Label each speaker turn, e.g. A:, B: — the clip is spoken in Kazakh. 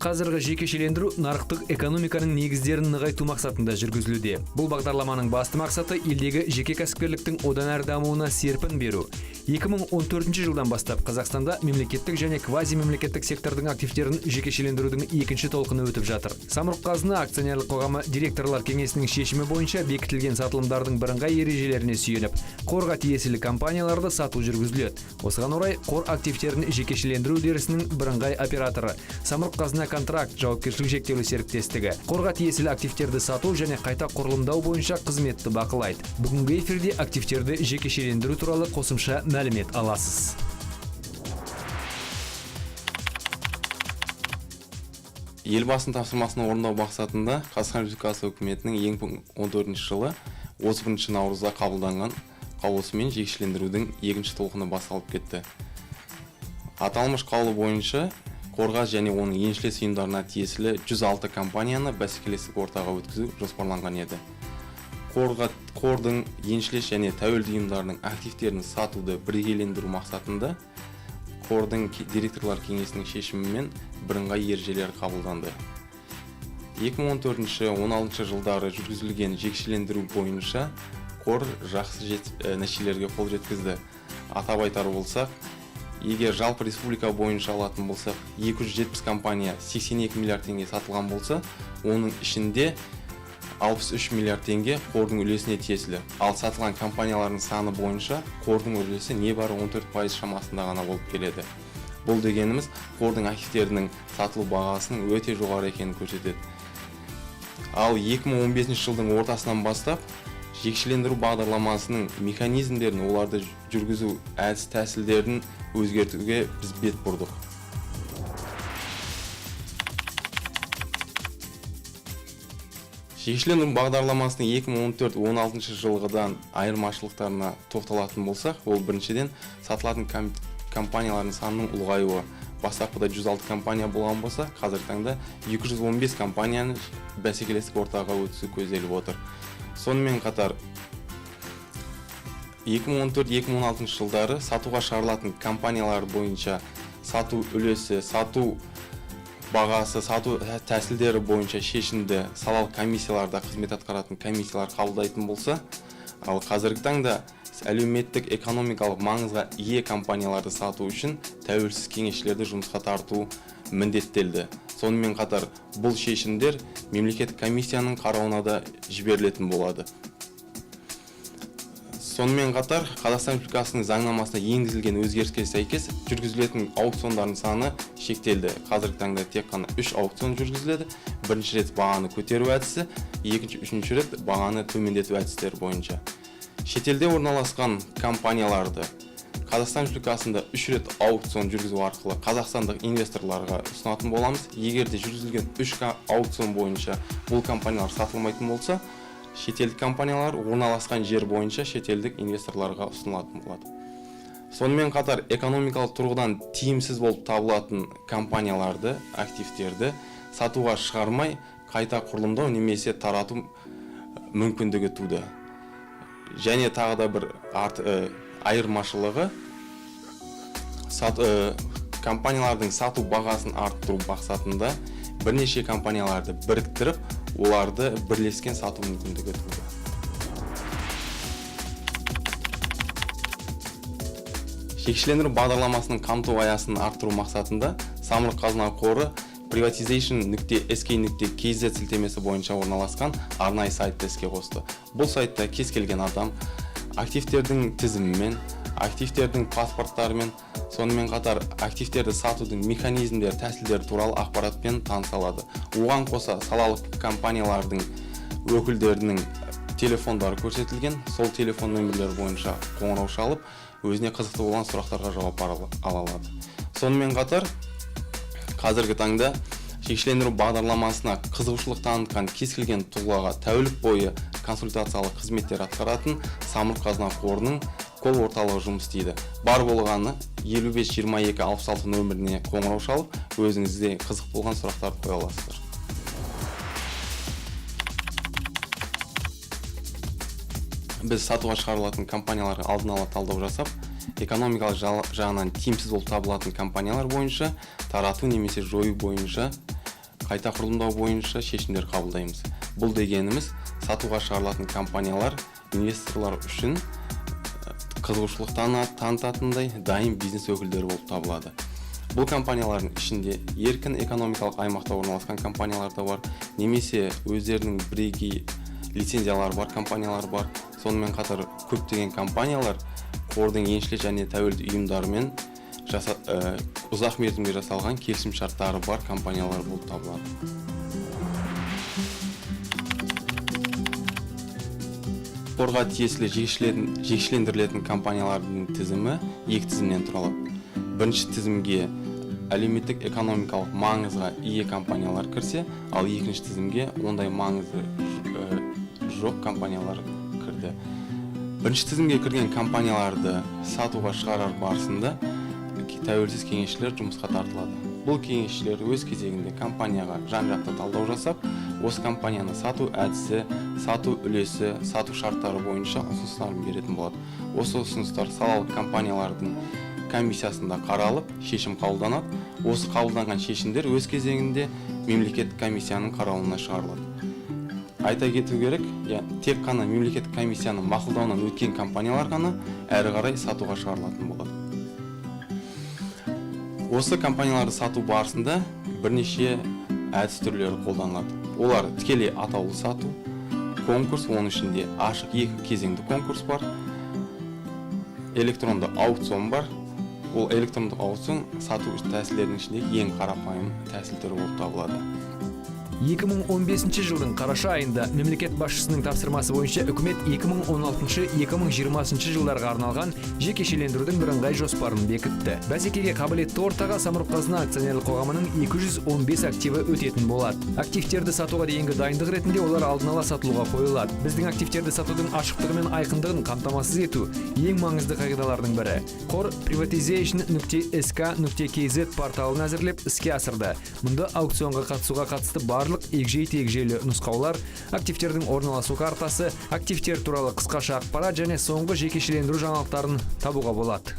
A: Қазіргі жекешелендіру нарықтық экономиканың негіздерін нығайту мақсатында жүргізілуде. Бұл бағдарламаның басты мақсаты елдегі жеке кәсіпкерліктің одан әрі дамуына серпін беру. 2014 жылдан бастап Қазақстанда мемлекеттік және квази-мемлекеттік сектордың активтерін жекешелендірудің екінші толқыны өтіп жатыр. Самұрық-қазына акционерлік қоғамы директорлар кеңесінің шешімі бойынша бекітілген сатылымдардың бірыңғай ережелеріне сүйеніп, қорға тиесілі компанияларды сату жүргізіледі. Осыған орай қор активтерін жекешелендіру үдерісінің бірыңғай операторы Самұрық-қазына контракт жауапкершілігі шектеулі серіктестігі қорға тиесілі активтерді сату және қайта құрылымдау бойынша қызметті бақылайды. Бүгінгі эфирде активтерді жекешелендіру туралы қосымша мәлімет аласыз.
B: Елбасының тапсырмасын орындау мақсатында Қазақстан Республикасы үкіметінің 2014 жылы 31 наурызда қабылданған қаулысымен жекешелендірудің екінші толқыны басталып кетті. Аталмыш қаулы бойынша қорға және оның еншілес ұйымдарына тиесілі 106 компанияны бәсекелестік ортаға өткізу жоспарланған еді. Қордың еншілес және тәуелді ұйымдарының активтерін сатуды бірегейлендіру мақсатында қордың директорлар кеңесінің шешімімен бірыңғай ережелер қабылданды. 2014-16 жылдары жүргізілген жекешелендіру бойынша қор жақсы нәтижелерге қол жеткізді. Атап айтар болсақ, егер жалпы республика бойынша алатын болсақ, 270 компания 82 миллиард теңге сатылған болса, оның ішінде 63 миллиард теңге қордың үлесіне тиесілі. Ал сатылған компаниялардың саны бойынша қордың үлесі небары 14% шамасында ғана болып келеді. Бұл дегеніміз қордың активтерінің сатылу бағасының өте жоғары екенін көрсетеді. Ал 2015 жылдың ортасынан бастап жекешелендіру бағдарламасының механизмдерін, оларды жүргізу әдіс тәсілдерін өзгертуге біз бет бұрдық. Жекешелендіру бағдарламасының 2014-16 жылғыдан айырмашылықтарына тоқталатын болсақ, ол біріншіден сатылатын компаниялардың санының ұлғаюы. Бастапқыда 106 компания болған болса, қазіргі таңда 215 компанияны бәсекелестік ортаға өткізу көзделіп отыр. Сонымен қатар 2014-2016 жылдары сатуға шығарылатын компаниялар бойынша сату үлесі, сату бағасы, сату тәсілдері бойынша шешімді салалық комиссияларда қызмет атқаратын комиссиялар қабылдайтын болса, ал қазіргі таңда әлеуметтік экономикалық маңызға ие компанияларды сату үшін тәуелсіз кеңесшілерді жұмысқа тарту міндеттелді. Сонымен қатар бұл шешімдер мемлекеттік комиссияның қарауына да жіберілетін болады. Сонымен қатар Қазақстан Республикасының заңнамасына енгізілген өзгеріске сәйкес жүргізілетін аукциондардың саны шектелді. Қазіргі таңда тек қана 3 аукцион жүргізіледі. Бірінші рет бағаны көтеру әдісі, екінші, үшінші рет бағаны төмендету әдістері бойынша. Шетелде орналасқан компанияларды Қазақстан Республикасында 3 рет аукцион жүргізу арқылы қазақстандық инвесторларға ұсынатын боламыз. Егер де жүргізілген 3 аукцион бойынша бұл компаниялар сатылмайтын болса, шетелдік компаниялар орналасқан жер бойынша шетелдік инвесторларға ұсынылатын болады. Сонымен қатар экономикалық тұрғыдан тиімсіз болып табылатын компанияларды, активтерді сатуға шығармай, қайта құрылымдау немесе тарату мүмкіндігі туды. Және тағы да бір айырмашылығы компаниялардың сату бағасын арттыру мақсатында бірнеше компанияларды біріктіріп, оларды бірлескен сату мүмкіндігі туды. Жекешелендіру бағдарламасының қамту аясын арттыру мақсатында Самұрық-қазына қоры privatization.sk.kz сілтемесі бойынша орналасқан арнайы сайтты іске қосты. Бұл сайтта кез келген адам активтердің тізімімен, активтердің паспорттарымен, сонымен қатар активтерді сатудың механизмдері, тәсілдері туралы ақпаратпен таныса алады. Оған қоса салалық компаниялардың өкілдерінің телефондары көрсетілген, сол телефон нөмірлері бойынша қоңырау шалып, өзіне қызықты болған сұрақтарға жауап ала алады. Сонымен қатар қазіргі таңда жекешелендіру бағдарламасына қызығушылық танытқан кез келген тұлғаға тәулік бойы консультациялық қызметтер атқаратын Самұрық-қазына қорының кол орталығы жұмыс істейді. Бар болғаны 55-22-66 нөміріне қоңырау шалып, өзіңізде қызық болған сұрақтарды қоя аласыздар. Біз сатуға шығарылатын компанияларға алдын ала талдау жасап, экономикалық жағынан тиімсіз болып табылатын компаниялар бойынша тарату немесе жою бойынша қайта құрылымдау бойынша шешімдер қабылдаймыз. Бұл дегеніміз сатуға шығарылатын компаниялар инвесторлар үшін қызығушылық танытатындай дайын бизнес өкілдері болып табылады. Бұл компаниялардың ішінде еркін экономикалық аймақта орналасқан компаниялар да бар, немесе өздерінің бірегей лицензиялары бар компаниялар бар. Сонымен қатар көптеген компаниялар қордың еншілес және тәуелді ұйымдарымен ұзақ мерзімге жасалған келісім шарттары бар компаниялар болып табылады. Қорға тиесілі жекешелендірілетін компаниялардың тізімі екі тізімнен тұрады. Бірінші тізімге әлеуметтік экономикалық маңызға ие компаниялар кірсе, ал екінші тізімге ондай маңызы жоқ компаниялар кірді. Бірінші тізімге кірген компанияларды сатуға шығарар барысында тәуелсіз кеңесшілер жұмысқа тартылады. Бұл кеңесшілер өз кезегінде компанияға жан-жақты талдау жасап, осы компанияны сату әдісі, сату үлесі, сату шарттары бойынша ұсыныстарын беретін болады. Осы ұсыныстар салалық компаниялардың комиссиясында қаралып, шешім қабылданады. Осы қабылданған шешімдер өз кезегінде мемлекеттік комиссияның қарауына шығарылады. Айта кету керек, тек қана мемлекеттік комиссияның мақұлдауынан өткен компаниялар ғана әрі қарай сатуға шығарылатын болады. Осы компанияларды сату барысында бірнеше әдіс түрлері қолданылады. Олар тікелей атаулы сату, конкурс, оның ішінде ашық екі кезеңді конкурс бар, электронды аукцион бар. Ол электрондық аукцион сату тәсілдерінің ішіндегі ең қарапайым тәсіл түрі болып табылады.
A: 2015 жылдың қараша айында мемлекет басшысының тапсырмасы бойынша үкімет 2016-2020 жылдарға арналған жекешелендірудің бірыңғай жоспарын бекітті. Бәсекеге қабілетті ортаға Самұрық-Қазына акционерлік қоғамының 215 активі өтетін болады. Активтерді сатуға дейінгі дайындық ретінде олар алдын ала сатылуға қойылады. Біздің активтерді сатудың ашықтығы мен айқындығын қамтамасыз ету ең маңызды қағидалардың бірі. Қор privatization.sk.kz порталын әзірлеп іске асырды. Мұнда аукционға қатысуға қатысты барлық егжей-тегжейлі нұсқаулар, активтердің орналасу картасы, активтер туралы қысқаша ақпарат және соңғы жекешелендіру жаңалықтарын табуға болады.